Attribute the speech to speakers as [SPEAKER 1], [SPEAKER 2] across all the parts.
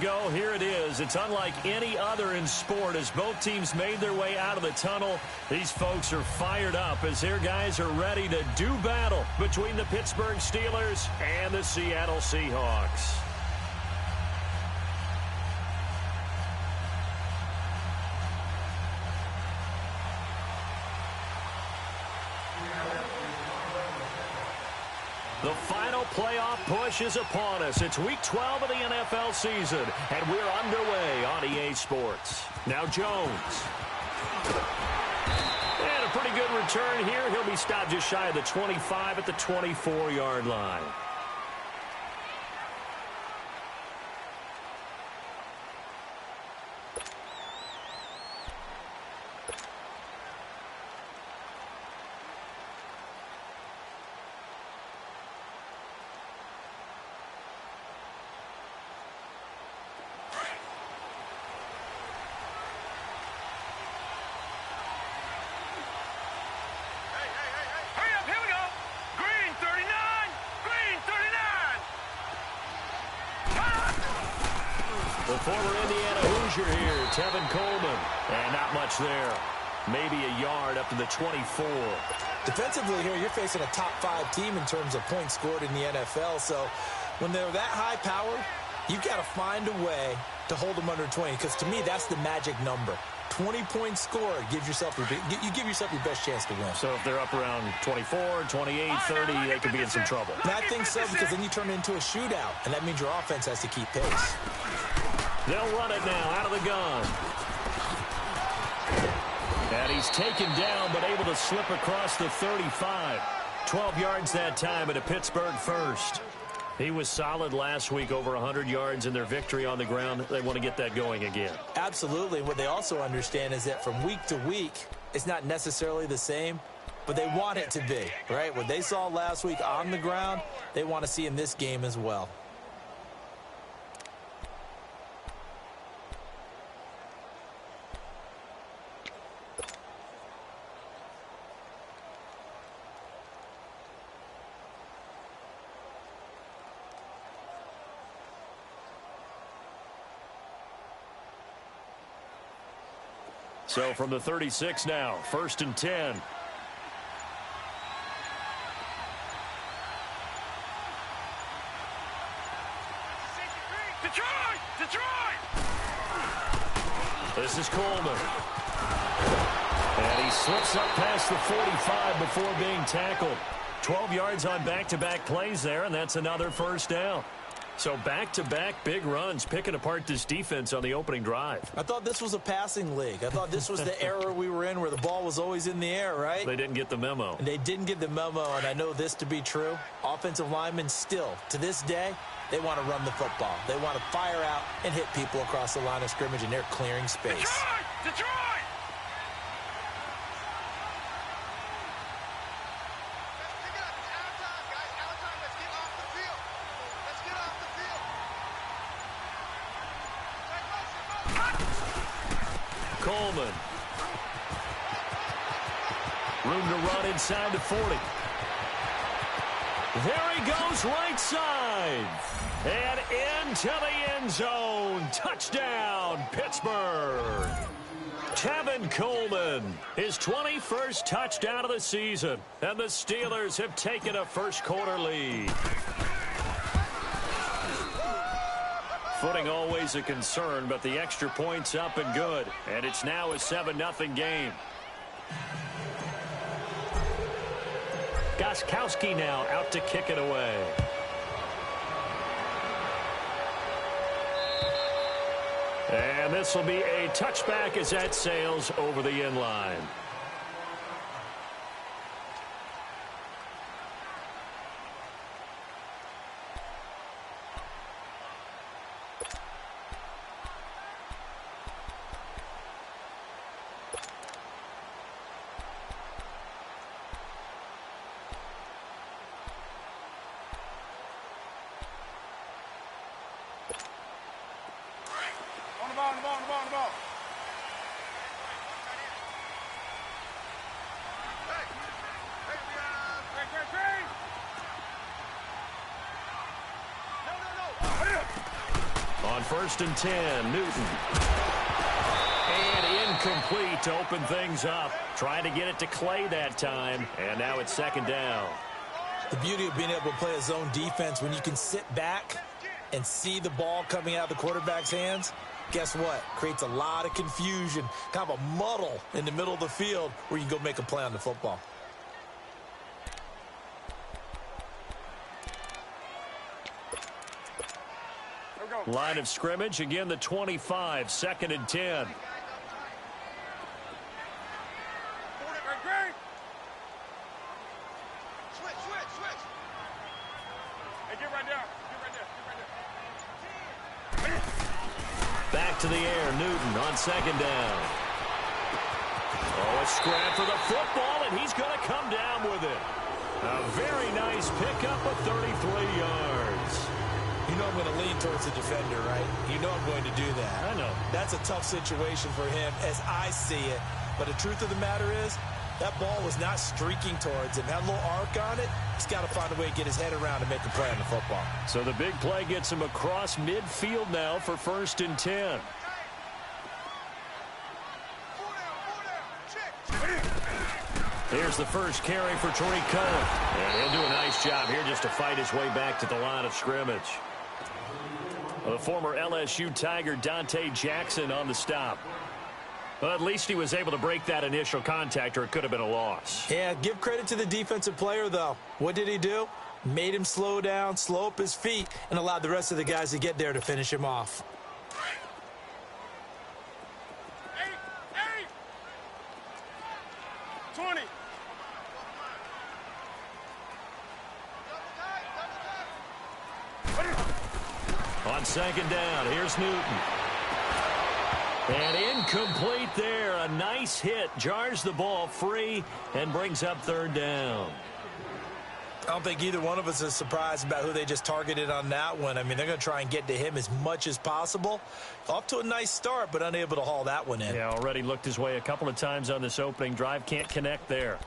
[SPEAKER 1] go. Here it is. It's unlike any other in sport as both teams made their way out of the tunnel. These folks are fired up as their guys are ready to do battle between the Pittsburgh Steelers and the Seattle Seahawks. The final playoff push is upon us. It's Week 12 of the NFL season, and we're underway on EA Sports. Now Jones. And a pretty good return here. He'll be stopped just shy of the 25 at the 24-yard line. The former Indiana Hoosier here, Tevin Coleman. And not much there. Maybe a yard up to the 24.
[SPEAKER 2] Defensively here, you're facing a top 5 team in terms of points scored in the NFL. So when they're that high powered, you've got to find a way to hold them under 20. Because to me, that's the magic number. 20 points scored gives yourself you give yourself your best chance to win.
[SPEAKER 1] So if they're up around 24, 28, 30, they could be in some trouble.
[SPEAKER 2] And I think so, because then you turn it into a shootout, and that means your offense has to keep pace.
[SPEAKER 1] They'll run it now out of the gun. And he's taken down, but able to slip across the 35. 12 yards that time at a Pittsburgh first. He was solid last week, over 100 yards in their victory on the ground. They want to get that going again.
[SPEAKER 2] Absolutely. What they also understand is that from week to week, it's not necessarily the same, but they want it to be, right? What they saw last week on the ground, they want to see in this game as well.
[SPEAKER 1] So from the 36 now, 1st and 10. Detroit! This is Coleman. And he slips up past the 45 before being tackled. 12 yards on back-to-back plays there, and that's another first down. So back-to-back big runs, picking apart this defense on the opening drive.
[SPEAKER 2] I thought this was a passing league. I thought this was the era we were in where the ball was always in the air, right?
[SPEAKER 1] They didn't get the memo.
[SPEAKER 2] And they didn't get the memo, and I know this to be true. Offensive linemen still, to this day, they want to run the football. They want to fire out and hit people across the line of scrimmage, and they're clearing space.
[SPEAKER 1] Detroit! Coleman. Room to run inside the 40. There he goes right side. And into the end zone. Touchdown, Pittsburgh. Tevin Coleman, his 21st touchdown of the season. And the Steelers have taken a first-quarter lead. Footing always a concern, but the extra point's up and good. And it's now a 7-0 game. Gostkowski now out to kick it away. And this will be a touchback as that sails over the end line.
[SPEAKER 3] On the ball.
[SPEAKER 1] On first and 10. Newton. And incomplete to open things up. Trying to get it to Clay that time. And now it's second down.
[SPEAKER 2] The beauty of being able to play a zone defense when you can sit back and see the ball coming out of the quarterback's hands, guess what? Creates a lot of confusion, kind of a muddle in the middle of the field where you can go make a play on the football.
[SPEAKER 1] Line of scrimmage, again the 25, second and 10. Back to the air, Newton on second down. Oh, a scrap for the football, and he's going to come down with it. A very nice pickup of 33 yards.
[SPEAKER 2] You know I'm going to lean towards the defender, right? You know I'm going to do that.
[SPEAKER 1] I know.
[SPEAKER 2] That's a tough situation for him as I see it. But the truth of the matter is, that ball was not streaking towards him. Had a little arc on it. He's got to find a way to get his head around and make a play on the football.
[SPEAKER 1] So the big play gets him across midfield now for first and 10. Here's the first carry for Tariq Cohen. And he'll do a nice job here just to fight his way back to the line of scrimmage. The former LSU Tiger Dante Jackson on the stop. Well, at least he was able to break that initial contact, or it could have been a loss.
[SPEAKER 2] Yeah, give credit to the defensive player, though. What did he do? Made him slow down, slow up his feet, and allowed the rest of the guys to get there to finish him off.
[SPEAKER 3] Eight. 20.
[SPEAKER 1] On second down, here's Newton. And incomplete there. A nice hit. Jars the ball free and brings up third down.
[SPEAKER 2] I don't think either one of us is surprised about who they just targeted on that one. I mean, they're going to try and get to him as much as possible. Off to a nice start, but unable to haul that one in.
[SPEAKER 1] Yeah, already looked his way a couple of times on this opening drive. Can't connect there.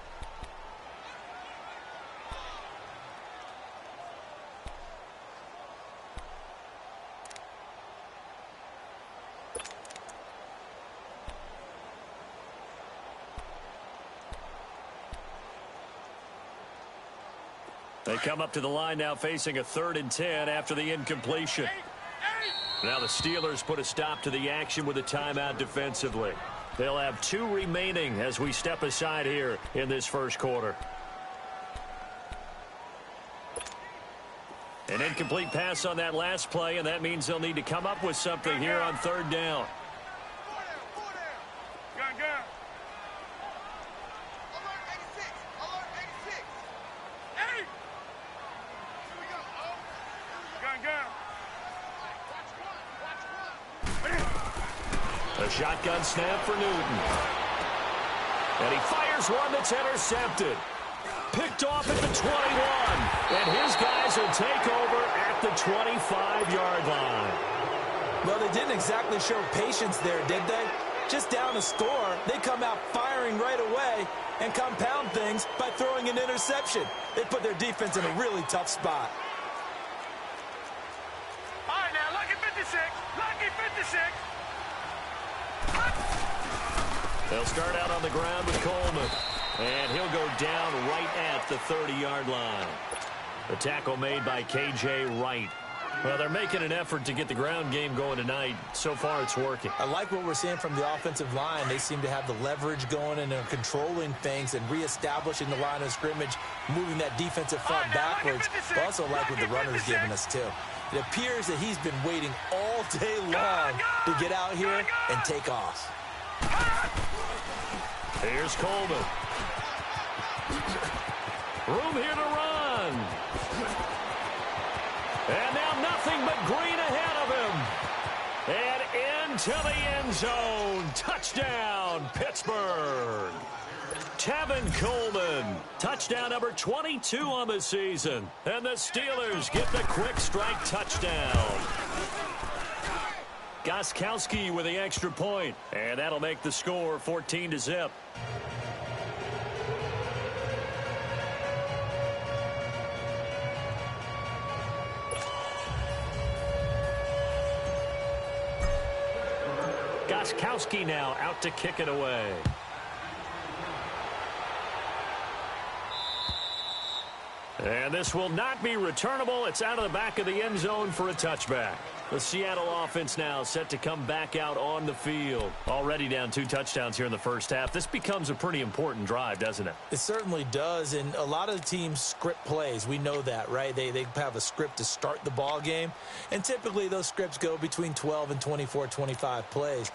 [SPEAKER 1] They come up to the line now facing a 3rd and 10 after the incompletion. Now the Steelers put a stop to the action with a timeout defensively. They'll have 2 remaining as we step aside here in this first quarter. An incomplete pass on that last play, and that means they'll need to come up with something here on 3rd down. A shotgun snap for Newton. And he fires one that's intercepted. Picked off at the 21. And his guys will take over at the 25-yard line.
[SPEAKER 2] Well, they didn't exactly show patience there, did they? Just down a score, they come out firing right away and compound things by throwing an interception. They put their defense in a really tough spot.
[SPEAKER 3] All right, now, lucky 56. Lucky 56.
[SPEAKER 1] They'll start out on the ground with Coleman. And he'll go down right at the 30-yard line. The tackle made by K.J. Wright. Well, they're making an effort to get the ground game going tonight. So far, it's working.
[SPEAKER 2] I like what we're seeing from the offensive line. They seem to have the leverage going, and they're controlling things and reestablishing the line of scrimmage, moving that defensive front backwards. I also like what the runner's giving us, too. It appears that he's been waiting all day long to get out here and take off.
[SPEAKER 1] Here's Coleman. Room here to run. And now nothing but green ahead of him. And into the end zone. Touchdown, Pittsburgh. Tevin Coleman. Touchdown number 22 on the season. And the Steelers get the quick strike touchdown. Gostkowski with the extra point. And that'll make the score 14-0. Gostkowski now out to kick it away. And this will not be returnable. It's out of the back of the end zone for a touchback. The Seattle offense now set to come back out on the field. Already down 2 touchdowns here in the first half. This becomes a pretty important drive, doesn't it?
[SPEAKER 2] It certainly does, and a lot of teams script plays. We know that, right? They have a script to start the ball game, and typically those scripts go between 12 and 24, 25 plays.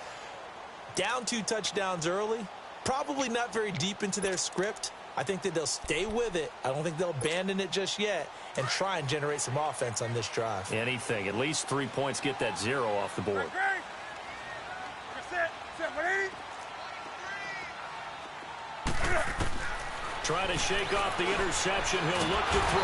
[SPEAKER 2] Down 2 touchdowns early, probably not very deep into their script. I think that they'll stay with it. I don't think they'll abandon it just yet and try and generate some offense on this drive.
[SPEAKER 1] Anything. At least 3 points, get that 0 off the board. Trying to shake off the interception. He'll look to throw.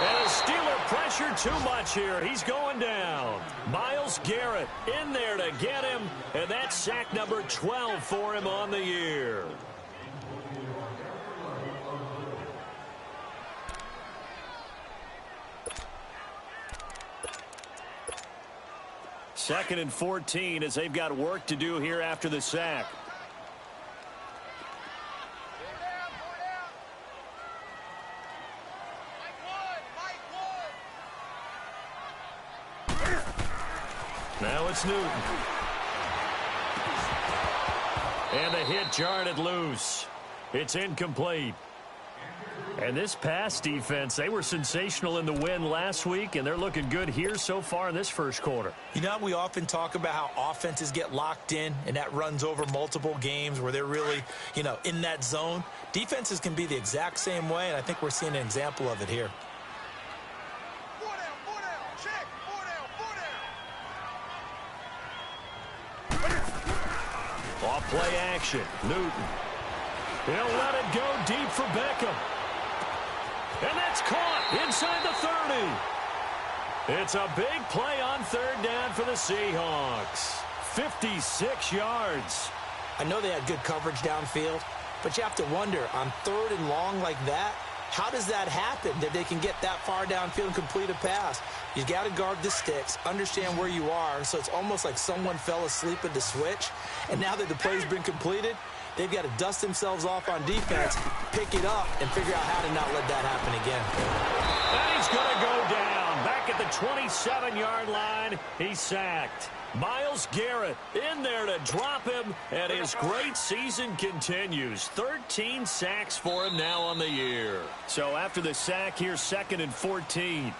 [SPEAKER 1] And a Steeler pressure too much here. He's going down. Myles Garrett in there to get him. And that's sack number 12 for him on the year. Second and 14 as they've got work to do here after the sack. Now it's Newton. And the hit jarred it loose. It's incomplete. And this pass defense, they were sensational in the win last week, and they're looking good here so far in this first quarter.
[SPEAKER 2] You know, we often talk about how offenses get locked in, and that runs over multiple games where they're really, in that zone. Defenses can be the exact same way, and I think we're seeing an example of it here.
[SPEAKER 1] Off play action. Newton. He'll let it go deep for Beckham. And that's caught inside the 30. It's a big play on third down for the Seahawks. 56 yards.
[SPEAKER 2] I know they had good coverage downfield, but you have to wonder, on third and long like that, how does that happen that they can get that far downfield and complete a pass? You got to guard the sticks, understand where you are, so it's almost like someone fell asleep at the switch, and now that the play's been completed, they've got to dust themselves off on defense, pick it up, and figure out how to not let that happen again.
[SPEAKER 1] And he's going to go down. Back at the 27-yard line, he's sacked. Myles Garrett in there to drop him, and his great season continues. 13 sacks for him now on the year. So after the sack, here's second and 14.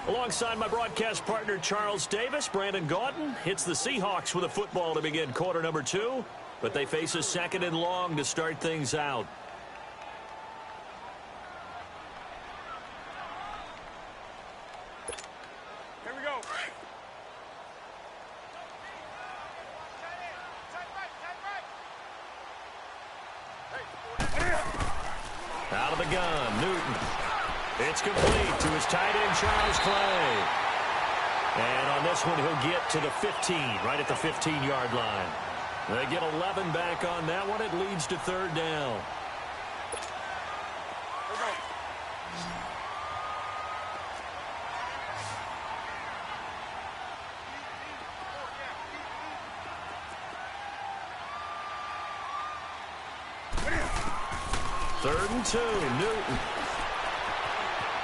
[SPEAKER 1] Alongside my broadcast partner, Charles Davis, Brandon Gaudin hits the Seahawks with a football to begin quarter number 2, but they face a second and long to start things out.
[SPEAKER 3] Here we go.
[SPEAKER 1] Out of the gun, Newton. It's complete to his tight end, Charles Clay. And on this one, he'll get to the 15, right at the 15-yard line. They get 11 back on that one. It leads to third down. Third and 2, Newton.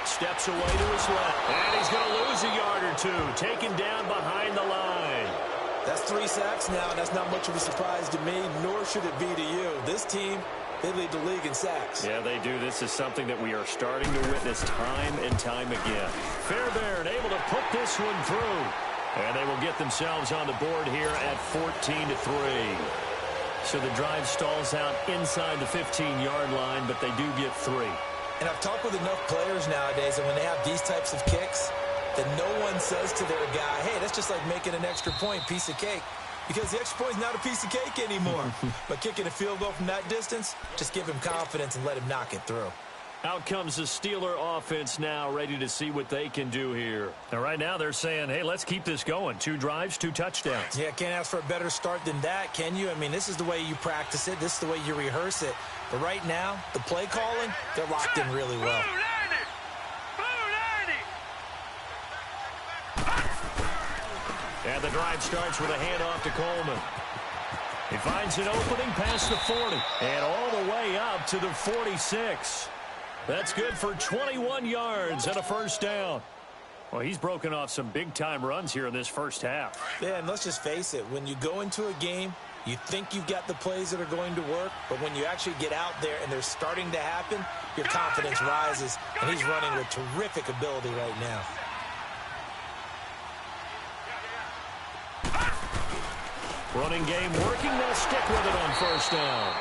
[SPEAKER 1] Steps away to his left. And he's going to lose a yard or two. Taken down behind the line.
[SPEAKER 2] That's 3 sacks now, and that's not much of a surprise to me, nor should it be to you. This team, they lead the league in sacks.
[SPEAKER 1] Yeah, they do. This is something that we are starting to witness time and time again. Fairbairn able to put this one through. And they will get themselves on the board here at 14-3. So the drive stalls out inside the 15-yard line, but they do get 3.
[SPEAKER 2] And I've talked with enough players nowadays, and when they have these types of kicks, that no one says to their guy, hey, that's just like making an extra point, piece of cake. Because the extra point is not a piece of cake anymore. But kicking a field goal from that distance, just give him confidence and let him knock it through.
[SPEAKER 1] Out comes the Steeler offense now, ready to see what they can do here. Now, right now, they're saying, hey, let's keep this going. 2 drives, 2 touchdowns.
[SPEAKER 2] Yeah, can't ask for a better start than that, can you? I mean, this is the way you practice it. This is the way you rehearse it. But right now, the play calling, they're locked in really well.
[SPEAKER 1] And the drive starts with a handoff to Coleman. He finds an opening past the 40 and all the way up to the 46. That's good for 21 yards and a first down. Well, he's broken off some big-time runs here in this first half.
[SPEAKER 2] Yeah, and let's just face it. When you go into a game, you think you've got the plays that are going to work, but when you actually get out there and they're starting to happen, your confidence rises, and he's running with terrific ability right now.
[SPEAKER 1] Running game working. They'll stick with it on first down.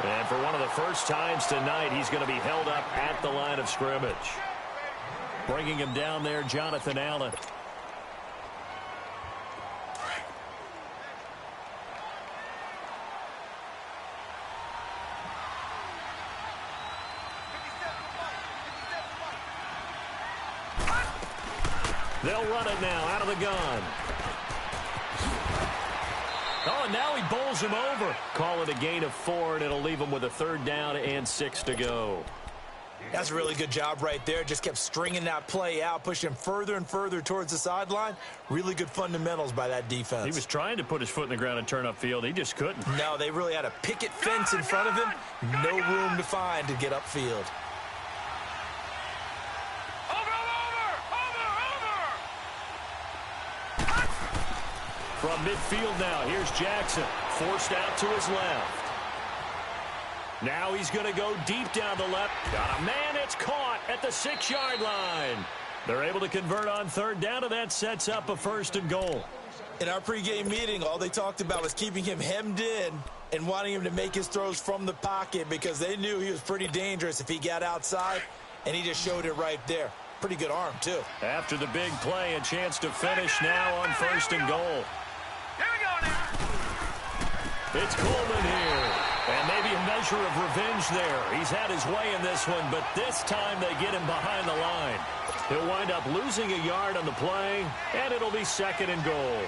[SPEAKER 1] And for one of the first times tonight, he's going to be held up at the line of scrimmage. Bringing him down there, Jonathan Allen. They'll run it now out of the gun. Oh, and now he bowls him over. Call it a gain of 4, and it'll leave him with a third down and 6 to go.
[SPEAKER 2] That's a really good job right there. Just kept stringing that play out, pushing him further and further towards the sideline. Really good fundamentals by that defense.
[SPEAKER 1] He was trying to put his foot in the ground and turn upfield. He just couldn't.
[SPEAKER 2] No, they really had a picket fence in front of him. No room to find to get upfield.
[SPEAKER 1] From midfield now, here's Jackson. Forced out to his left. Now he's going to go deep down the left. Got a man, it's caught at the 6-yard line. They're able to convert on third down, and that sets up a first and goal.
[SPEAKER 2] In our pregame meeting, all they talked about was keeping him hemmed in and wanting him to make his throws from the pocket because they knew he was pretty dangerous if he got outside, and he just showed it right there. Pretty good arm, too.
[SPEAKER 1] After the big play, a chance to finish now on first and goal.
[SPEAKER 3] Here we go now.
[SPEAKER 1] It's Coleman here. And maybe a measure of revenge there. He's had his way in this one, but this time they get him behind the line. He'll wind up losing a yard on the play, and it'll be second and goal.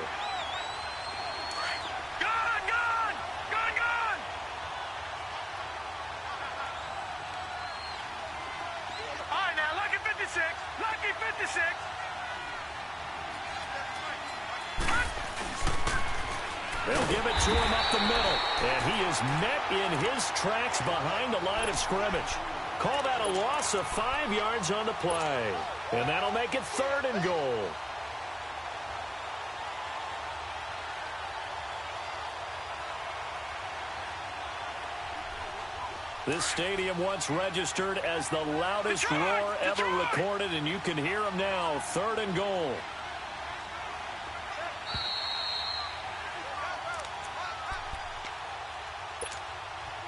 [SPEAKER 3] Gone, gone, gone, gone. All right, now, lucky 56, lucky 56.
[SPEAKER 1] They'll give it to him up the middle, and he is met in his tracks behind the line of scrimmage. Call that a loss of 5 yards on the play, and that'll make it third and goal. This stadium once registered as the loudest roar ever recorded, and you can hear him now, third and goal.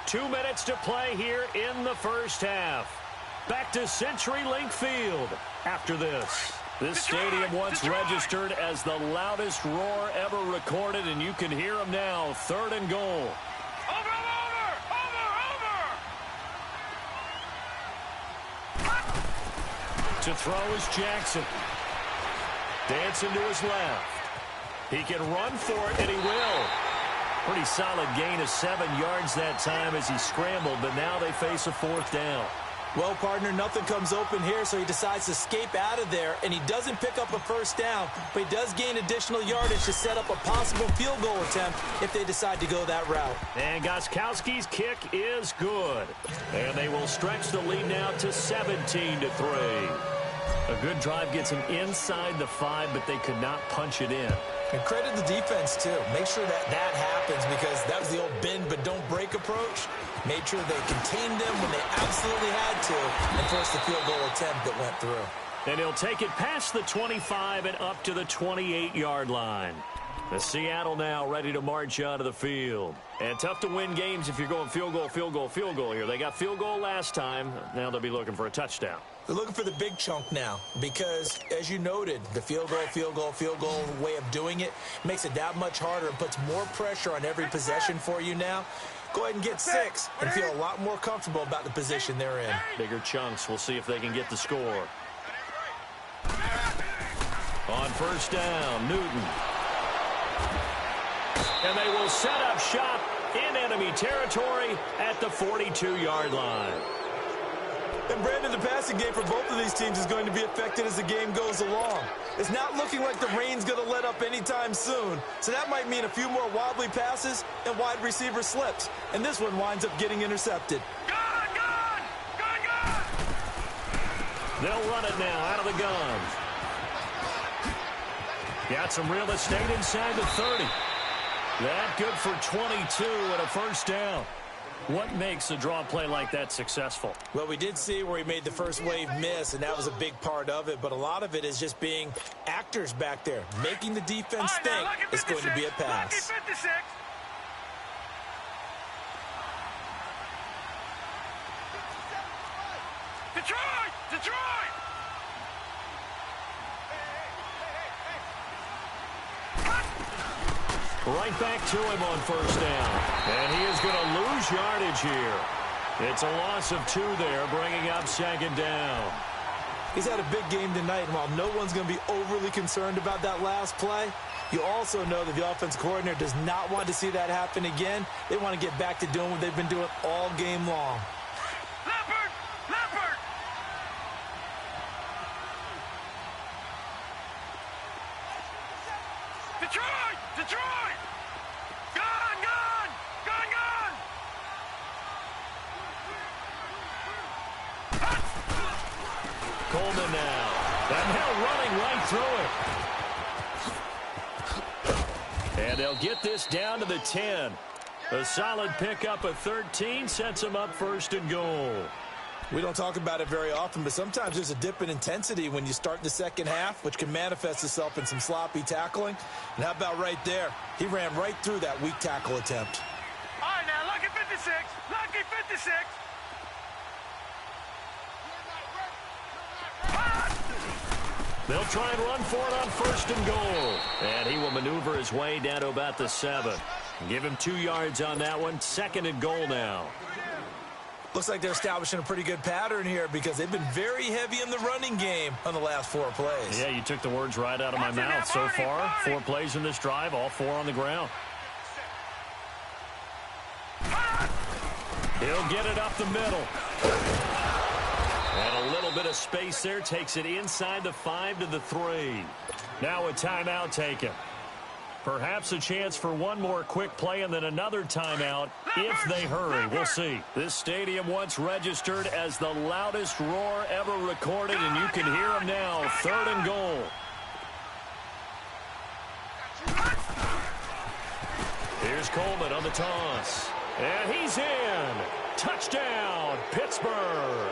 [SPEAKER 1] Two minutes to play here in the first half. Back to CenturyLink Field after this. This stadium once registered as the loudest roar ever recorded, and you can hear him now, third and goal.
[SPEAKER 3] Over,
[SPEAKER 1] To throw is Jackson. Dancing to his left. He can run for it, and he will. Pretty solid gain of 7 yards that time as he scrambled, but now they face a fourth down.
[SPEAKER 2] Well, partner, nothing comes open here, so he decides to escape out of there, and he doesn't pick up a first down, but he does gain additional yardage to set up a possible field goal attempt if they decide to go that route.
[SPEAKER 1] And Gostkowski's kick is good. And they will stretch the lead now to 17-3. A good drive gets him inside the 5, but they could not punch it in.
[SPEAKER 2] And credit the defense, too. Make sure that that happens because that was the old bend but don't break approach. Made sure they contained them when they absolutely had to and forced the field goal attempt that went through.
[SPEAKER 1] And he'll take it past the 25 and up to the 28-yard line. The Seattle now ready to march out of the field. And tough to win games if you're going field goal, field goal, field goal here. They got field goal last time. Now they'll be looking for a touchdown.
[SPEAKER 2] They're looking for the big chunk now because, as you noted, the field goal way of doing it makes it that much harder and puts more pressure on every possession for you now. Go ahead and get 6 and feel a lot more comfortable about the position they're in.
[SPEAKER 1] Bigger chunks. We'll see if they can get the score. On first down, Newton. And they will set up shop in enemy territory at the 42-yard line.
[SPEAKER 2] And Brandon, the passing game for both of these teams is going to be affected as the game goes along. It's not looking like the rain's going to let up anytime soon, so that might mean a few more wobbly passes and wide receiver slips. And this one winds up getting intercepted.
[SPEAKER 3] Gun!
[SPEAKER 1] They'll run it now out of the gun. Got some real estate inside the 30. That good for 22 and a first down. What makes a draw play like that successful?
[SPEAKER 2] Well, we did see where he made the first wave miss, and that was a big part of it. But a lot of it is just being actors back there, making the defense think it's going to be a pass.
[SPEAKER 3] Lucky 56. Detroit!
[SPEAKER 1] Right back to him on first down. And he is going to lose yardage here. It's a loss of 2 there, bringing up second down.
[SPEAKER 2] He's had a big game tonight, and while no one's going to be overly concerned about that last play, you also know that the offense coordinator does not want to see that happen again. They want to get back to doing what they've been doing all game long.
[SPEAKER 3] Leopard! Detroit! Gun!
[SPEAKER 1] Coleman now. And now running right through it. And they'll get this down to the 10. A solid pickup of 13 sets them up first and goal.
[SPEAKER 2] We don't talk about it very often, but sometimes there's a dip in intensity when you start the second half, which can manifest itself in some sloppy tackling. And how about right there? He ran right through that weak tackle attempt.
[SPEAKER 3] All right, now, lucky 56. Lucky 56.
[SPEAKER 1] They'll try and run for it on first and goal. And he will maneuver his way down to about the 7. Give him 2 yards on that one. Second and goal now.
[SPEAKER 2] Looks like they're establishing a pretty good pattern here because they've been very heavy in the running game on the last 4 plays.
[SPEAKER 1] Yeah, you took the words right out of my mouth. So far, 4 plays in this drive, all 4 on the ground. He'll get it up the middle. And a little bit of space there takes it inside the 5 to the 3. Now a timeout taken. Perhaps a chance for one more quick play and then another timeout if they hurry. We'll see. This stadium once registered as the loudest roar ever recorded, and you can hear them now. Third and goal. Here's Coleman on the toss. And he's in. Touchdown, Pittsburgh.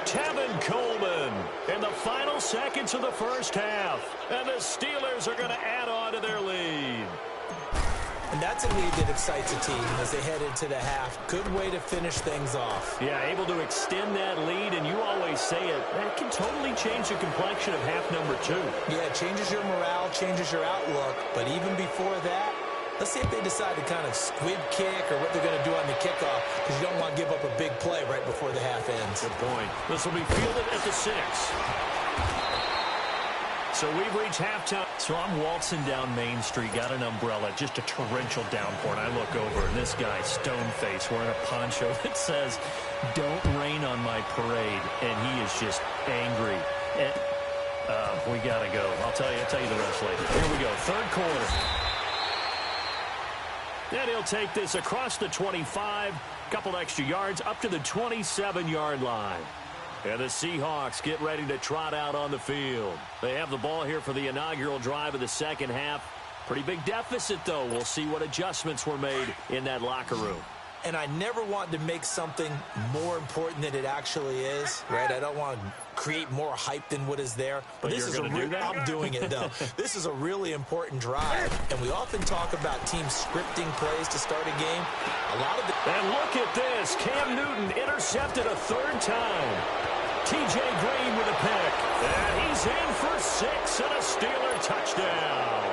[SPEAKER 1] Tevin Coleman in the final seconds of the first half. And the Steelers are going to add on to their lead.
[SPEAKER 2] And that's a lead that excites a team as they head into the half. Good way to finish things off.
[SPEAKER 1] Yeah, able to extend that lead, and you always say it, that can totally change the complexion of half number 2.
[SPEAKER 2] Yeah, it changes your morale, changes your outlook. But even before that, let's see if they decide to kind of squib kick or what they're going to do on the kickoff, because you don't want to give up a big play right before the half ends.
[SPEAKER 1] Good point. This will be fielded at the 6. So we've reached halftime. So I'm waltzing down Main Street, got an umbrella, just a torrential downpour, and I look over, and this guy, stone-faced, wearing a poncho that says, "Don't rain on my parade," and he is just angry. And, we got to go. I'll tell you the rest later. Here we go, third quarter. And he'll take this across the 25, couple extra yards, up to the 27-yard line. And the Seahawks get ready to trot out on the field. They have the ball here for the inaugural drive of the second half. Pretty big deficit, though. We'll see what adjustments were made in that locker room.
[SPEAKER 2] And I never want to make something more important than it actually is, right? I don't want to create more hype than what is there.
[SPEAKER 1] But this is a do that?
[SPEAKER 2] I'm doing it, though. This is a really important drive. And we often talk about teams scripting plays to start a game.
[SPEAKER 1] And look at this. Cam Newton intercepted a 3rd time. T.J. Green with a pick. And he's in for 6 and a Steeler touchdown.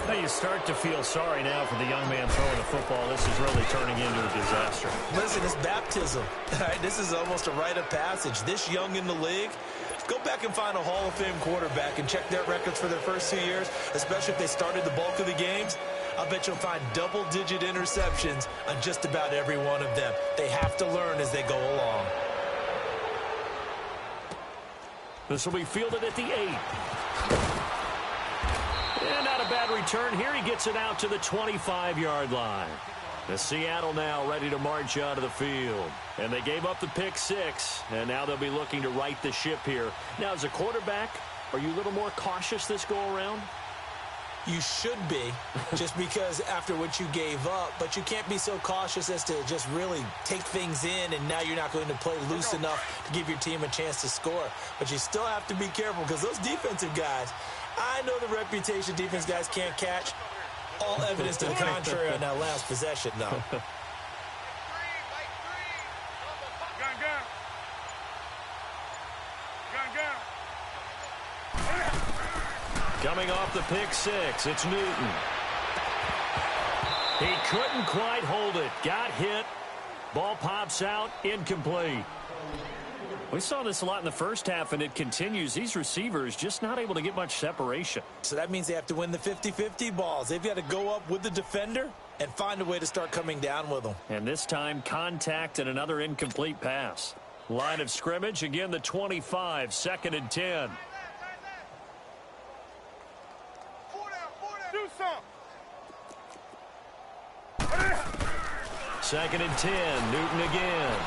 [SPEAKER 1] Now you start to feel sorry now for the young man throwing the football. This is really turning into a disaster.
[SPEAKER 2] Listen, it's baptism. All right, this is almost a rite of passage. This young in the league, Go back and find a Hall of Fame quarterback and check their records for their first 2 years, especially if they started the bulk of the games. I'll bet you'll find double-digit interceptions on just about every one of them. They have to learn as they go along.
[SPEAKER 1] This will be fielded at the 8. And not a bad return here. He gets it out to the 25-yard line. The Seattle now ready to march out of the field. And they gave up the pick 6, and now they'll be looking to right the ship here. Now, as a quarterback, are you a little more cautious this go-around?
[SPEAKER 2] You should be, just because after what you gave up, but you can't be so cautious as to just really take things in, and now you're not going to play loose enough to give your team a chance to score. But you still have to be careful, because those defensive guys, I know the reputation defense guys can't catch. All evidence to the contrary on that last possession, though.
[SPEAKER 1] Coming off the pick 6, it's Newton. He couldn't quite hold it. Got hit. Ball pops out. Incomplete. We saw this a lot in the first half, and it continues. These receivers just not able to get much separation.
[SPEAKER 2] So that means they have to win the 50-50 balls. They've got to go up with the defender and find a way to start coming down with them.
[SPEAKER 1] And this time, contact and another incomplete pass. Line of scrimmage, again the 25, 2nd and 10.
[SPEAKER 3] Do some.
[SPEAKER 1] 2nd and 10, Newton again.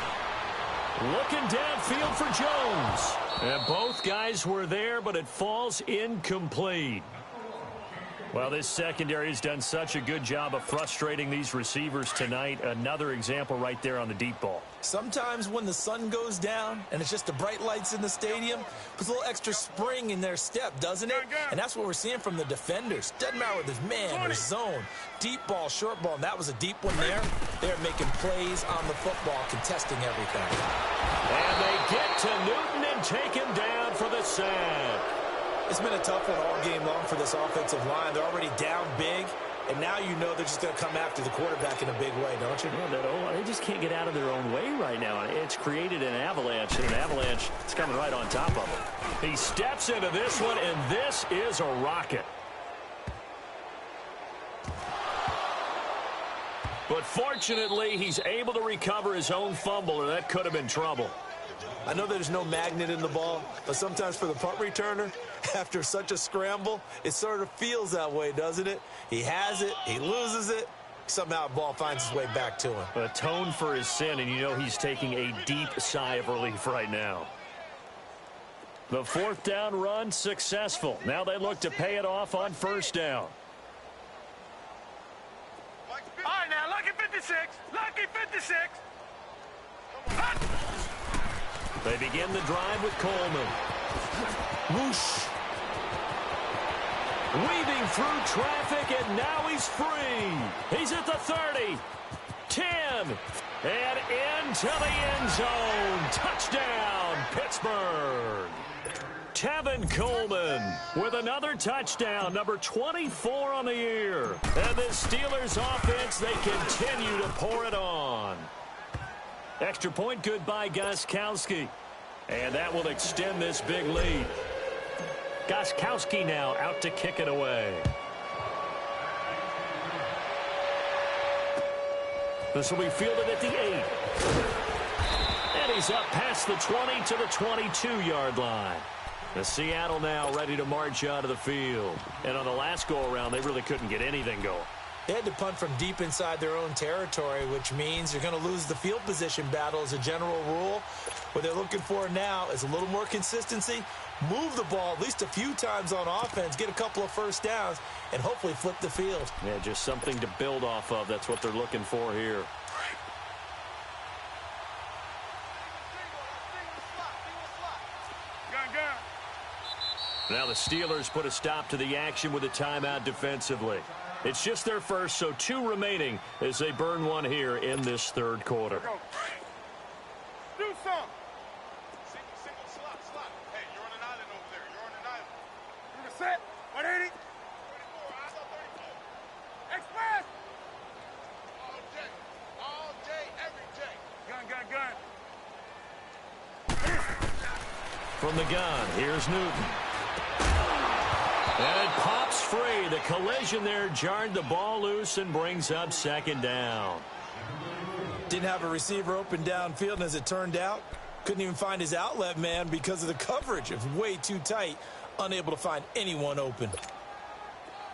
[SPEAKER 1] Looking downfield for Jones. And both guys were there, but it falls incomplete. Well, this secondary has done such a good job of frustrating these receivers tonight. Another example right there on the deep ball.
[SPEAKER 2] Sometimes when the sun goes down and it's just the bright lights in the stadium, puts a little extra spring in their step, doesn't it? And that's what we're seeing from the defenders. Doesn't matter whether it's man or zone. Deep ball, short ball, and that was a deep one there. They're making plays on the football, contesting everything.
[SPEAKER 1] And they get to Newton and take him down for the sack.
[SPEAKER 2] It's been a tough one all game long for this offensive line. They're already down big, and now you know they're just going to come after the quarterback in a big way, don't you?
[SPEAKER 1] Yeah, they just can't get out of their own way right now. It's created an avalanche, and an avalanche is coming right on top of him. He steps into this one, and this is a rocket. But fortunately, he's able to recover his own fumble, or that could have been trouble.
[SPEAKER 2] I know there's no magnet in the ball, but sometimes for the punt returner, after such a scramble, it sort of feels that way, doesn't it? He has it, he loses it, somehow the ball finds its way back to him.
[SPEAKER 1] Atone for his sin, and you know he's taking a deep sigh of relief right now. The 4th down run successful. Now they look to pay it off on 1st down.
[SPEAKER 3] All right, now, lucky 56. Lucky 56.
[SPEAKER 1] They begin the drive with Coleman.
[SPEAKER 2] Whoosh.
[SPEAKER 1] Weaving through traffic, and now he's free. He's at the 30, 10, and into the end zone. Touchdown, Pittsburgh. Tevin Coleman with another touchdown, number 24 on the year. And the Steelers offense, they continue to pour it on. Extra point good by Gostkowski. And that will extend this big lead. Gostkowski now out to kick it away. This will be fielded at the 8. And he's up past the 20 to the 22-yard line. The Seattle now ready to march out of the field. And on the last go-around, they really couldn't get anything going.
[SPEAKER 2] They had to punt from deep inside their own territory, which means you're going to lose the field position battle as a general rule. What they're looking for now is a little more consistency, move the ball at least a few times on offense, get a couple of first downs, and hopefully flip the field.
[SPEAKER 1] Yeah, just something to build off of. That's what they're looking for here. Now the Steelers put a stop to the action with a timeout defensively. It's just their first, so 2 remaining as they burn one here in this 3rd quarter.
[SPEAKER 3] Do some. Single slot. Hey, you're on an island over there. You're on an island. You're the set. 180. 34. Eyes on 34. Express. All day, every day. Gun.
[SPEAKER 1] from the gun. Here's Newton. And it pops free. The collision there jarred the ball loose and brings up second down.
[SPEAKER 2] Didn't have a receiver open downfield, and as it turned out, couldn't even find his outlet man because of the coverage. It was way too tight, unable to find anyone open.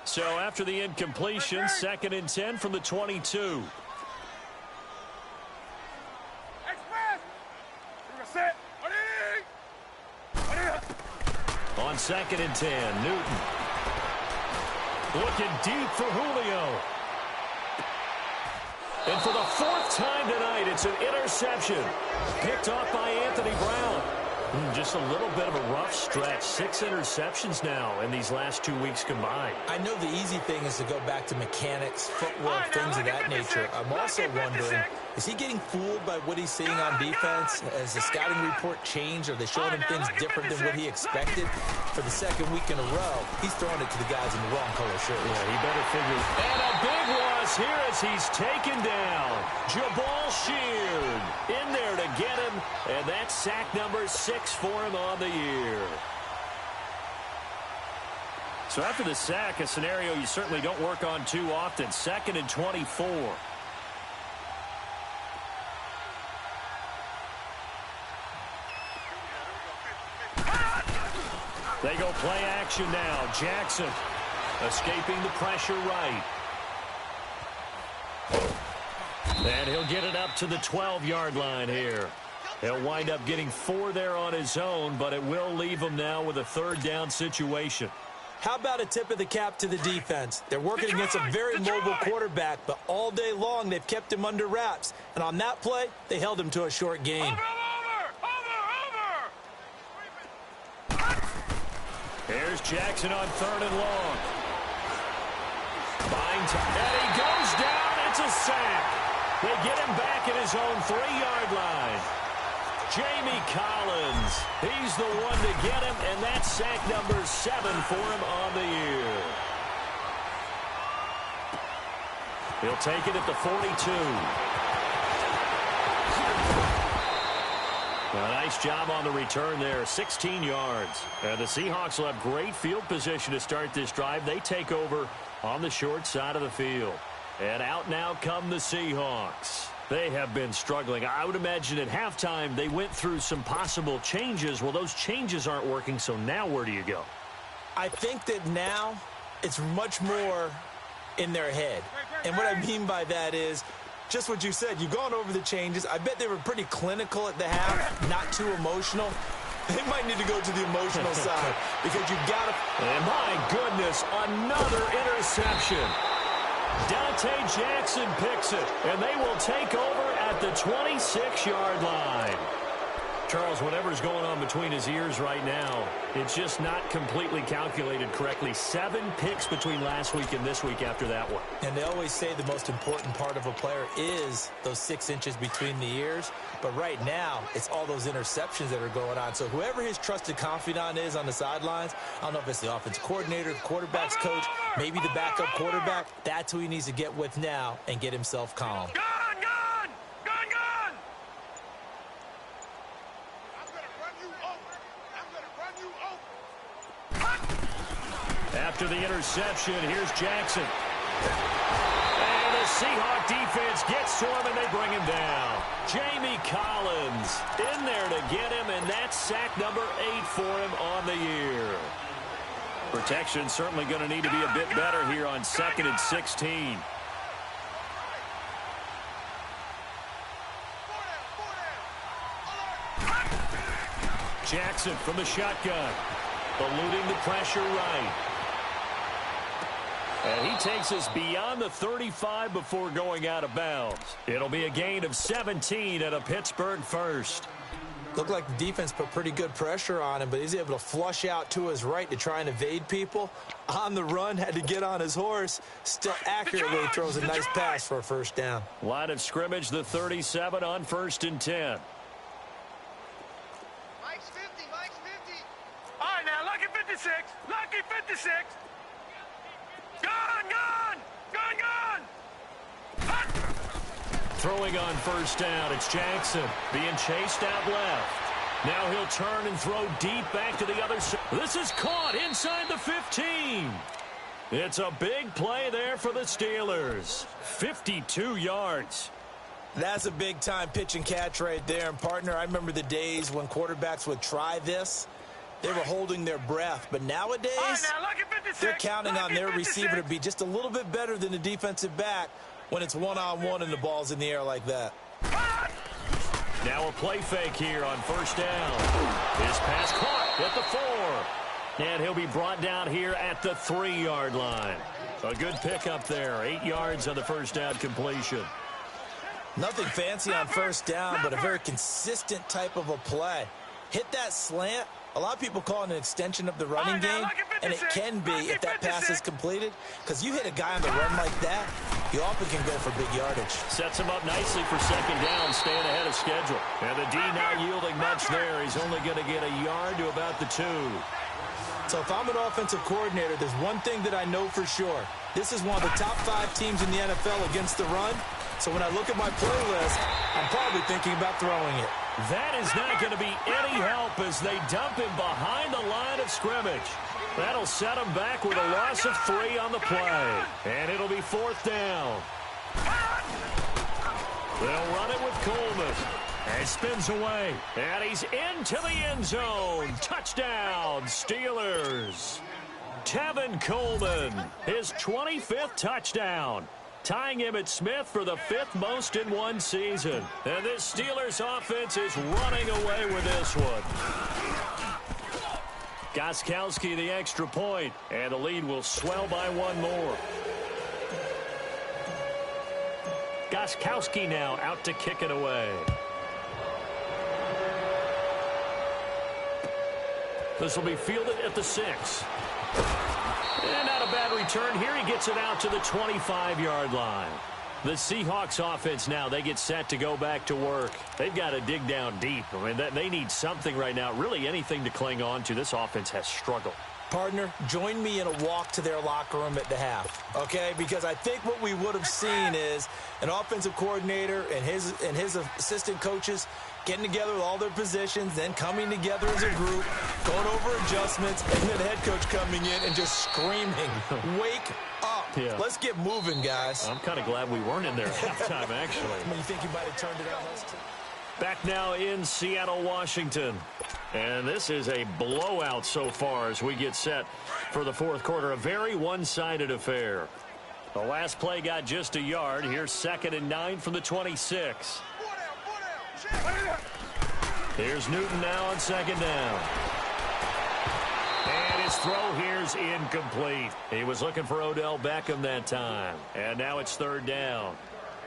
[SPEAKER 1] So after the incompletion, 2nd and 10 from the 22. On 2nd and 10, Newton. Looking deep for Julio. And for the 4th time tonight, it's an interception. Picked off by Anthony Brown. Just a little bit of a rough stretch. 6 interceptions now in these last 2 weeks combined.
[SPEAKER 2] I know the easy thing is to go back to mechanics, footwork, things of that nature. I'm also wondering, is he getting fooled by what he's seeing on defense? Has the scouting report changed? Are they showing him things different than what he expected? For the 2nd week in a row, he's throwing it to the guys in the wrong color shirt.
[SPEAKER 1] Yeah, he better figure. And a big loss here as he's taken down. Jabal Sheard in there to get him, and that's sack number 6 for him on the year. So after the sack, a scenario you certainly don't work on too often. 2nd and 24. They go play action now. Jackson escaping the pressure right. And he'll get it up to the 12-yard line here. He'll wind up getting 4 there on his own, but it will leave him now with a 3rd down situation.
[SPEAKER 2] How about a tip of the cap to the defense? They're working against a very mobile quarterback, but all day long they've kept him under wraps. And on that play, they held him to a short gain.
[SPEAKER 1] Here's Jackson on 3rd and long. And he goes down. It's a sack. They get him back at his own 3-yard line. Jamie Collins, he's the one to get him, and that's sack number 7 for him on the year. He'll take it at the 42. A nice job on the return there, 16 yards. The Seahawks will have great field position to start this drive. They take over on the short side of the field. And out now come the Seahawks. They have been struggling. I would imagine at halftime they went through some possible changes. Well, those changes aren't working, so now where do you go?
[SPEAKER 2] I think that now it's much more in their head. And what I mean by that is just what you said. You've gone over the changes. I bet they were pretty clinical at the half, not too emotional. They might need to go to the emotional side because you've got to.
[SPEAKER 1] And my goodness, another interception. Dante Jackson picks it, and they will take over at the 26-yard line. Charles, whatever's going on between his ears right now, it's just not completely calculated correctly. 7 picks between last week and this week after that one.
[SPEAKER 2] And they always say the most important part of a player is those 6 inches between the ears. But right now, it's all those interceptions that are going on. So whoever his trusted confidant is on the sidelines, I don't know if it's the offensive coordinator, the quarterback's coach, maybe the backup quarterback, that's who he needs to get with now and get himself calm.
[SPEAKER 1] After the interception, here's Jackson. And the Seahawk defense gets to him, and they bring him down. Jamie Collins in there to get him, and that's sack number 8 for him on the year. Protection certainly going to need to be a bit better here on 2nd and 16. Jackson from the shotgun, eluding the pressure right. And he takes us beyond the 35 before going out of bounds. It'll be a gain of 17 and a Pittsburgh first.
[SPEAKER 2] Looked like the defense put pretty good pressure on him, but he's able to flush out to his right to try and evade people. On the run, had to get on his horse. Still accurately throws a nice pass for a first down.
[SPEAKER 1] Line of scrimmage, the 37 on 1st and 10.
[SPEAKER 3] Mike's 50, Mike's 50. All right, now, lucky 56. Lucky 56. Gone!
[SPEAKER 1] Throwing on first down, it's Jackson being chased out left. Now he'll turn and throw deep back to the other side. This is caught inside the 15. It's a big play there for the Steelers. 52 yards.
[SPEAKER 2] That's a big-time pitch and catch right there. And, partner, I remember the days when quarterbacks would try this. They were holding their breath. But nowadays, they're counting on their receiver to be just a little bit better than the defensive back when it's one-on-one and the ball's in the air like that.
[SPEAKER 1] Now a play fake here on first down. His pass caught at the 4. And he'll be brought down here at the 3-yard line. A good pickup there. 8 yards on the first down completion.
[SPEAKER 2] Nothing fancy on first down, but a very consistent type of a play. Hit that slant. A lot of people call it an extension of the running game, and it can be if that pass is completed, because you hit a guy on the run like that, you often can go for big yardage.
[SPEAKER 1] Sets him up nicely for second down, staying ahead of schedule. And the D not yielding much there. He's only going to get a yard to about the 2.
[SPEAKER 2] So if I'm an offensive coordinator, there's one thing that I know for sure. This is one of the top 5 teams in the NFL against the run. So when I look at my playlist, I'm probably thinking about throwing it.
[SPEAKER 1] That is not going to be any help as they dump him behind the line of scrimmage. That'll set him back with a loss of 3 on the play. And it'll be 4th down. They'll run it with Coleman. And spins away. And he's into the end zone. Touchdown, Steelers. Tevin Coleman, his 25th touchdown. Tying him at Smith for the 5th most in one season. And this Steelers offense is running away with this one. Gostkowski the extra point, and the lead will swell by 1 more. Gostkowski now out to kick it away. This will be fielded at the 6. And not a bad return here. He gets it out to the 25-yard line. The Seahawks offense now, they get set to go back to work. They've got to dig down deep. I mean, they need something right now, really anything to cling on to. This offense has struggled.
[SPEAKER 2] Partner, join me in a walk to their locker room at the half, okay? Because I think what we would have seen is an offensive coordinator and his assistant coaches getting together with all their positions, then coming together as a group, going over adjustments, and then the head coach coming in and just screaming, wake up. Yeah. Let's get moving, guys.
[SPEAKER 1] I'm kind of glad we weren't in there at halftime, actually.
[SPEAKER 2] I mean, you think you might have turned it on us too?
[SPEAKER 1] Back now in Seattle, Washington. And this is a blowout so far as we get set for the 4th quarter. A very one-sided affair. The last play got just a yard. Here's 2nd and 9 from the 26. Here's Newton now on 2nd down. And his throw here's incomplete. He was looking for Odell Beckham that time. And now it's 3rd down.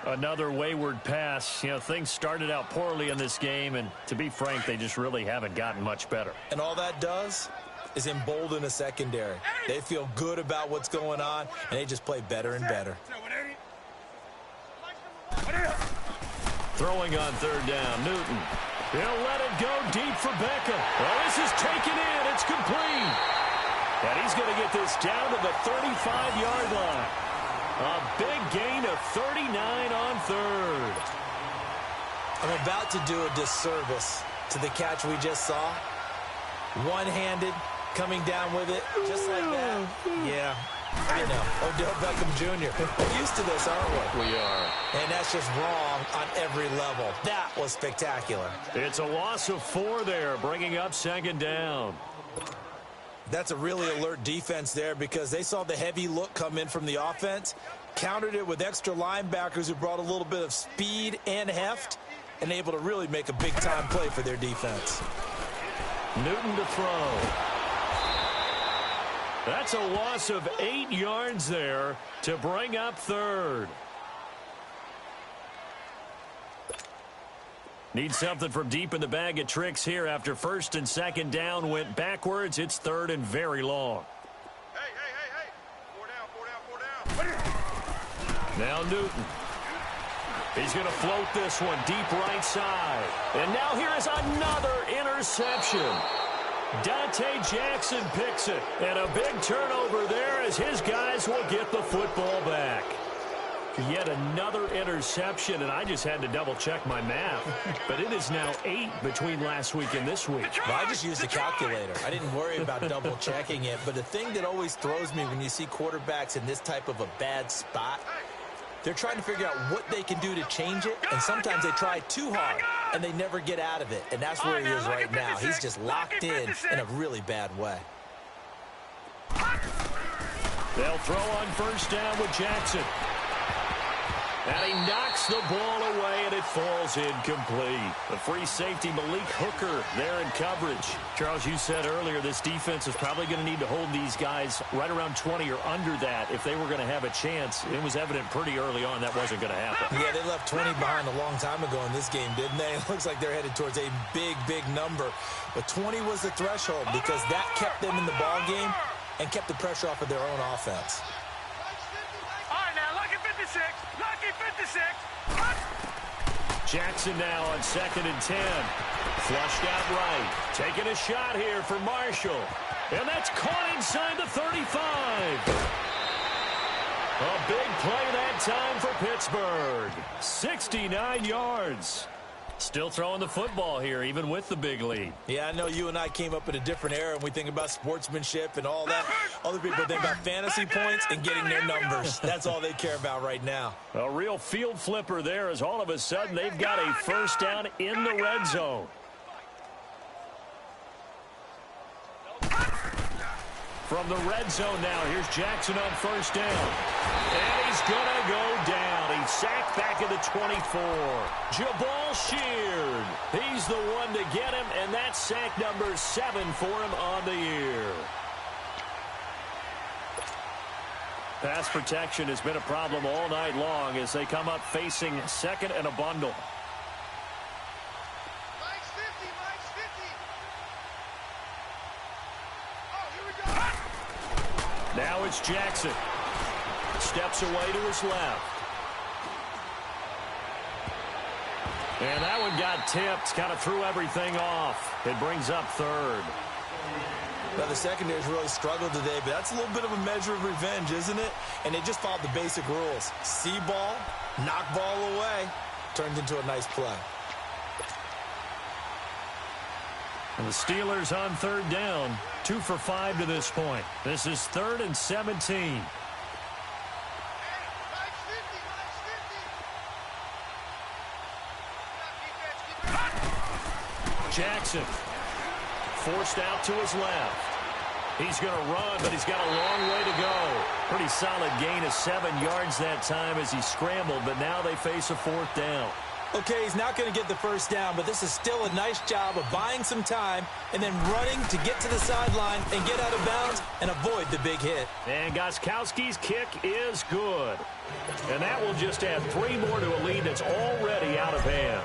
[SPEAKER 1] Another wayward pass. You know, things started out poorly in this game, and to be frank, they just really haven't gotten much better.
[SPEAKER 2] And all that does is embolden a secondary. They feel good about what's going on, and they just play better and better.
[SPEAKER 1] Throwing on 3rd down, Newton. He'll let it go deep for Beckham. Well, this is taken in. It's complete. And he's going to get this down to the 35-yard line. A big gain of 39 on 3rd.
[SPEAKER 2] I'm about to do a disservice to the catch we just saw. One-handed, coming down with it, just like that. Yeah, I know. Odell Beckham Jr. We're used to this, aren't we?
[SPEAKER 1] We are.
[SPEAKER 2] And that's just wrong on every level. That was spectacular.
[SPEAKER 1] It's a loss of 4 there, bringing up 2nd down.
[SPEAKER 2] That's a really alert defense there because they saw the heavy look come in from the offense, countered it with extra linebackers who brought a little bit of speed and heft, and able to really make a big-time play for their defense.
[SPEAKER 1] Newton to throw. That's a loss of 8 yards there to bring up 3rd. Need something from deep in the bag of tricks here after 1st and 2nd down went backwards. It's 3rd and very long.
[SPEAKER 3] Hey. 4 down.
[SPEAKER 1] Now Newton. He's going to float this one deep right side. And now here is another interception. Dante Jackson picks it. And a big turnover there as his guys will get the football back. Yet another interception, and I just had to double-check my math. But it is now 8 between last week and this week.
[SPEAKER 2] Well, I just used a calculator. I didn't worry about double-checking it. But the thing that always throws me when you see quarterbacks in this type of a bad spot, they're trying to figure out what they can do to change it, and sometimes they try too hard, and they never get out of it. And that's where he is right now. He's just locked in a really bad way.
[SPEAKER 1] They'll throw on first down with Jackson. And he knocks the ball away, and it falls incomplete. The free safety, Malik Hooker, there in coverage. Charles, you said earlier this defense is probably going to need to hold these guys right around 20 or under that if they were going to have a chance. It was evident pretty early on that wasn't going to happen.
[SPEAKER 2] Yeah, they left 20 behind a long time ago in this game, didn't they? It looks like they're headed towards a big, big number. But 20 was the threshold because that kept them in the ball game and kept the pressure off of their own offense.
[SPEAKER 3] All right, now, lucky 56. Lucky 56.
[SPEAKER 1] Jackson now on 2nd and 10. Flushed out right. Taking a shot here for Marshall. And that's caught inside the 35. A big play that time for Pittsburgh. 69 yards. Still throwing the football here, even with the big lead.
[SPEAKER 2] Yeah, I know you and I came up in a different era, and we think about sportsmanship and all that. Other people think about fantasy points and getting their numbers. That's all they care about right now.
[SPEAKER 1] A real field flipper there as all of a sudden they've got a first down in the red zone. From the red zone now, here's Jackson on first down. And he's going to go down. He's sacked back at the 24. Jabal Sheard. He's the one to get him, and that's sack number 7 for him on the year. Pass protection has been a problem all night long as they come up facing second and a bundle. Now it's Jackson. Steps away to his left. And that one got tipped. Kind of threw everything off. It brings up third.
[SPEAKER 2] Now, the secondary's really struggled today, but that's a little bit of a measure of revenge, isn't it? And they just followed the basic rules. See ball, knock ball away. Turns into a nice play.
[SPEAKER 1] And the Steelers on third down. 2 for 5 to this point. This is 3rd and 17. Jackson forced out to his left. He's going to run, but he's got a long way to go. Pretty solid gain of 7 yards that time as he scrambled, but now they face a 4th down.
[SPEAKER 2] Okay, he's not going to get the first down, but this is still a nice job of buying some time and then running to get to the sideline and get out of bounds and avoid the big hit.
[SPEAKER 1] And Gostkowski's kick is good. And that will just add 3 more to a lead that's already out of hand.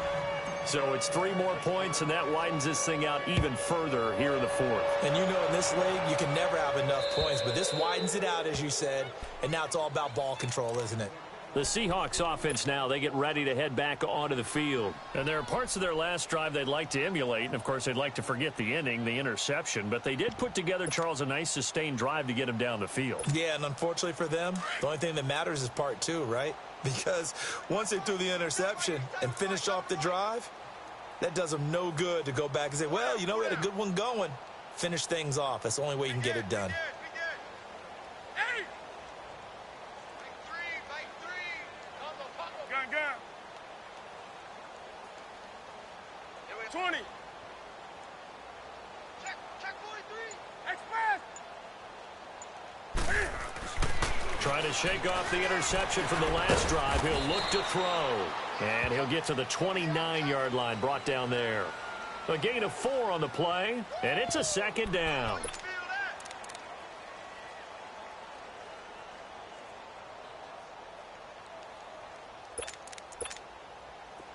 [SPEAKER 1] So it's 3 more points, and that widens this thing out even further here in the 4th.
[SPEAKER 2] And you know in this league, you can never have enough points, but this widens it out, as you said, and now it's all about ball control, isn't it?
[SPEAKER 1] The Seahawks offense now, they get ready to head back onto the field. And there are parts of their last drive they'd like to emulate. And, of course, they'd like to forget the ending, the interception. But they did put together, Charles, a nice sustained drive to get him down the field.
[SPEAKER 2] Yeah, and unfortunately for them, the only thing that matters is part 2, right? Because once they threw the interception and finished off the drive, that does them no good to go back and say, well, you know, we had a good one going. Finish things off. That's the only way you can get it done.
[SPEAKER 3] Gun. 20. Check 43.
[SPEAKER 1] Trying to shake off the interception from the last drive. He'll look to throw. And he'll get to the 29-yard line, brought down there. A gain of 4 on the play, and it's a 2nd down.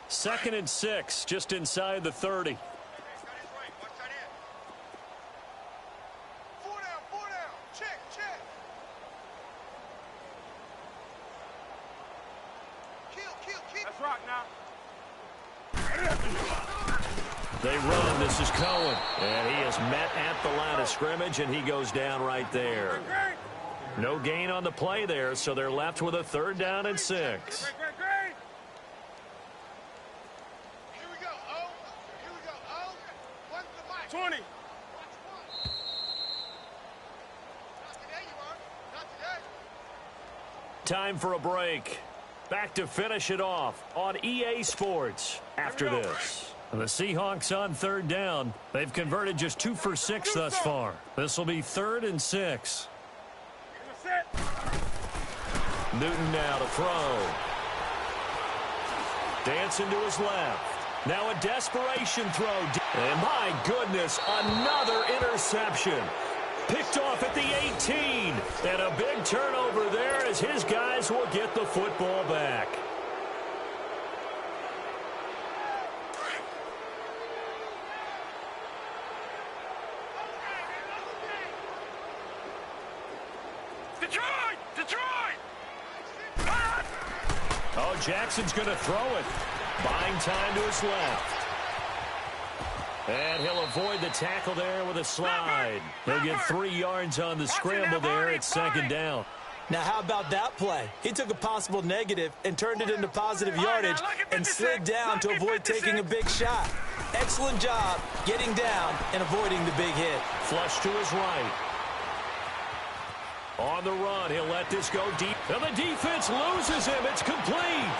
[SPEAKER 1] Second and 6, just inside the 30.
[SPEAKER 3] That's rock now.
[SPEAKER 1] They run. This is Cohen. And he is met at the line of scrimmage, and he goes down right there. No gain on the play there, so they're left with a 3rd down and 6.
[SPEAKER 3] Great. Here we go. Oh. 1 to the mic. 20. Not today, you are. Not today.
[SPEAKER 1] Time for a break. Back to finish it off on EA Sports after this. The Seahawks on 3rd down. They've converted just 2 for 6 thus far. This will be 3rd and 6. Newton now to throw. Dancing to his left. Now a desperation throw. And my goodness, another interception. Picked off at the 18. And a big turnover there as his guys will get the football back. Oh, Jackson's going to throw it. Buying time to his left. And he'll avoid the tackle there with a slide. He'll get 3 yards on the scramble there at 2nd down.
[SPEAKER 2] Now, how about that play? He took a possible negative and turned it into positive yardage and slid down to avoid taking a big shot. Excellent job getting down and avoiding the big hit.
[SPEAKER 1] Flush to his right. On the run, he'll let this go deep. And the defense loses him. It's complete.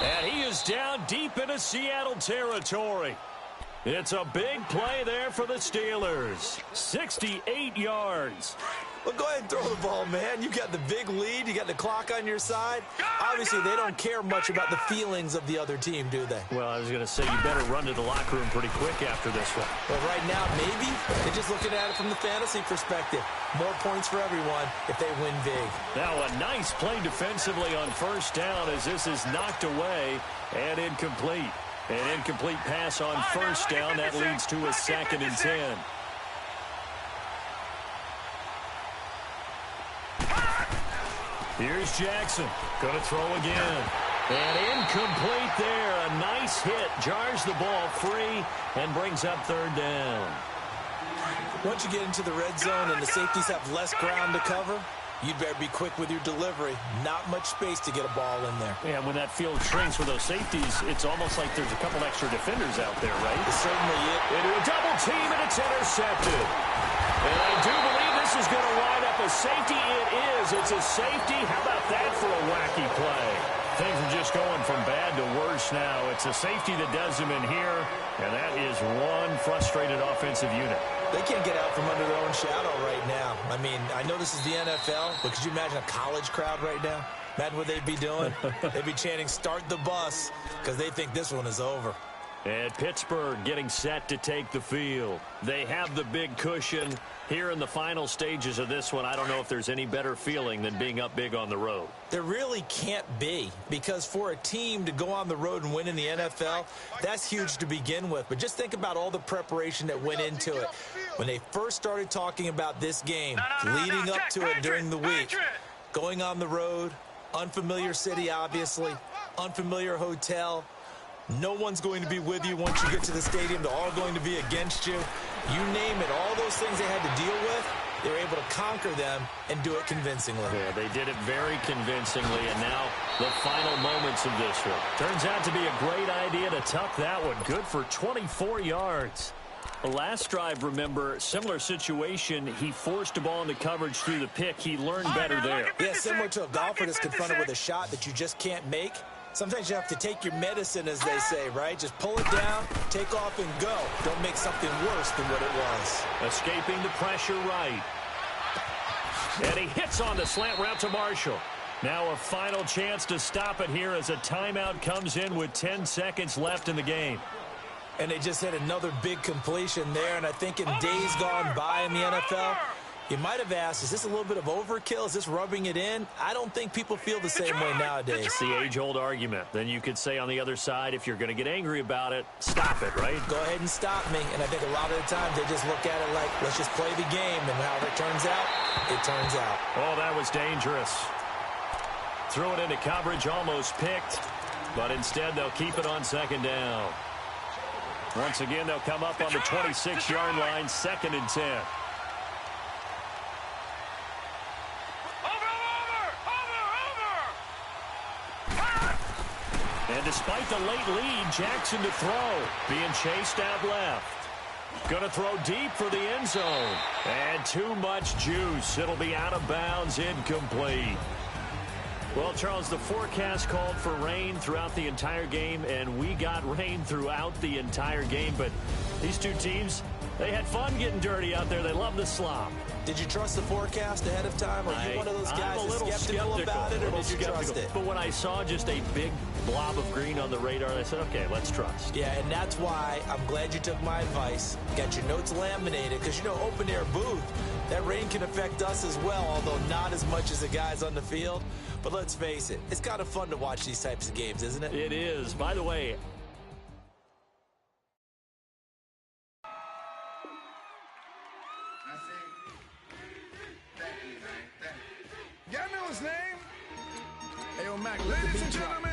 [SPEAKER 1] And he is down deep into Seattle territory. It's a big play there for the Steelers. 68 yards.
[SPEAKER 2] Well, go ahead and throw the ball, man. You got the big lead. You got the clock on your side. Obviously, they don't care much about the feelings of the other team, do they?
[SPEAKER 1] Well, I was going to say you better run to the locker room pretty quick after this one.
[SPEAKER 2] Well, right now, maybe. They're just looking at it from the fantasy perspective. More points for everyone if they win big.
[SPEAKER 1] Now, a nice play defensively on 1st down as this is knocked away and incomplete. An incomplete pass on 1st down. That leads to a 2nd and 10. Here's Jackson. Going to throw again. And incomplete there. A nice hit. Jars the ball free and brings up 3rd down.
[SPEAKER 2] Once you get into the red zone and the safeties have less ground to cover, you'd better be quick with your delivery. Not much space to get a ball in there.
[SPEAKER 1] Yeah, when that field shrinks with those safeties, it's almost like there's a couple extra defenders out there, right?
[SPEAKER 2] It's certainly it.
[SPEAKER 1] Into a double team, and it's intercepted. And I do believe this is going to wind up a safety. It is. It's a safety. How about that for a wacky play? Things are just going from bad to worse now. It's a safety that does them in here, and that is one frustrated offensive unit.
[SPEAKER 2] They can't get out from under their own shadow right now. I mean, I know this is the NFL, but could you imagine a college crowd right now? Imagine what they'd be doing. They'd be chanting, "Start the bus," because they think this one is over.
[SPEAKER 1] And Pittsburgh getting set to take the field. They have the big cushion. Here in the final stages of this one, I don't know if there's any better feeling than being up big on the road.
[SPEAKER 2] There really can't be, because for a team to go on the road and win in the NFL, that's huge to begin with. But just think about all the preparation that went into it. When they first started talking about this game, leading up to it during the week, going on the road, unfamiliar city, obviously, unfamiliar hotel. No one's going to be with you once you get to the stadium. They're all going to be against you. You name it, all those things they had to deal with, they were able to conquer them and do it convincingly.
[SPEAKER 1] Yeah, they did it very convincingly, and now the final moments of this one. Turns out to be a great idea to tuck that one. Good for 24 yards. The last drive, remember, similar situation. He forced a ball into coverage through the pick. He learned better there.
[SPEAKER 2] Yeah, similar to a golfer that's confronted with a shot that you just can't make. Sometimes you have to take your medicine, as they say, right? Just pull it down, take off, and go. Don't make something worse than what it was.
[SPEAKER 1] Escaping the pressure right. And he hits on the slant route to Marshall. Now a final chance to stop it here as a timeout comes in with 10 seconds left in the game.
[SPEAKER 2] And they just had another big completion there, and I think in days gone by in the NFL, you might have asked, is this a little bit of overkill? Is this rubbing it in? I don't think people feel the same way nowadays.
[SPEAKER 1] It's the age-old argument. Then you could say on the other side, if you're going to get angry about it, stop it, right?
[SPEAKER 2] Go ahead and stop me. And I think a lot of the times they just look at it like, let's just play the game. And however it turns out, it turns out.
[SPEAKER 1] Oh, that was dangerous. Threw it into coverage, almost picked. But instead, they'll keep it on 2nd down. Once again, they'll come up on the 26-yard line, 2nd and 10. And despite the late lead, Jackson to throw. Being chased out left. Going to throw deep for the end zone. And too much juice. It'll be out of bounds, incomplete. Well, Charles, the forecast called for rain throughout the entire game, and we got rain throughout the entire game. But these two teams, they had fun getting dirty out there. They love the slop.
[SPEAKER 2] Did you trust the forecast ahead of time? Are you one of those guys that's skeptical about it, or did you trust it?
[SPEAKER 1] But when I saw just a big blob of green on the radar, I said, okay, let's trust.
[SPEAKER 2] Yeah, and that's why I'm glad you took my advice. Got your notes laminated, because, you know, open-air booth, that rain can affect us as well, although not as much as the guys on the field. But let's face it, it's kind of fun to watch these types of games, isn't it?
[SPEAKER 1] It is. By the way,
[SPEAKER 3] Y'all know his name? Hey, yo, Mac, ladies and gentlemen.